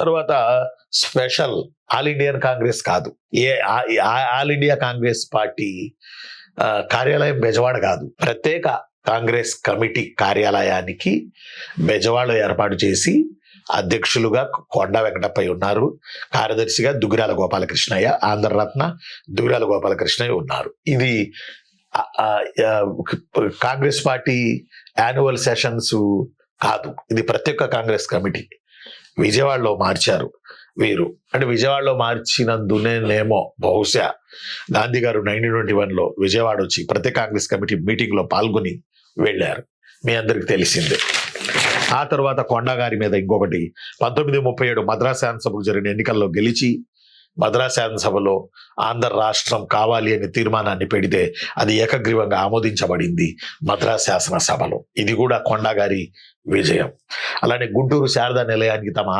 తర్వాత special all Indian Congress కాదు, all India Congress party కార్యాలయం బెజవాడ కాదు, ప్రత్యేక కాంగ్రెస్ కమిటీ కార్యాలయానికి బెజవాడలో ఏర్పాటు చేసి అధ్యక్షులుగా కొండా వెంకటప్పయ్య ఉన్నారు, కార్యదర్శిగా దుగ్గిరాల గోపాలకృష్ణయ్య, ఆంధ్రరత్న దుగ్గిరాల గోపాలకృష్ణయ్య ఉన్నారు. ఇది కాంగ్రెస్ పార్టీ యాన్యువల్ సెషన్స్ కాదు, ఇది ప్రత్యేక కాంగ్రెస్ కమిటీ. విజయవాడలో మార్చారు వీరు. అంటే విజయవాడలో మార్చినందునేమో బహుశా గాంధీ గారు 1921లో విజయవాడ వచ్చి ప్రత్యేక కాంగ్రెస్ కమిటీ మీటింగ్ లో పాల్గొని వెళ్ళారు, మీ అందరికి తెలిసిందే. ఆ తర్వాత కొండా గారి మీద ఇంకొకటి 1937 మద్రాసు శాసనసభకు జరిగిన ఎన్నికల్లో గెలిచి మద్రాసు శాసనసభలో ఆంధ్ర రాష్ట్రం కావాలి అనే తీర్మానాన్ని పెడితే అది ఏకగ్రీవంగా ఆమోదించబడింది మద్రాసు శాసనసభలో. ఇది కూడా కొండా గారి విజయం. అలానే గుంటూరు శారదా నిలయానికి తమ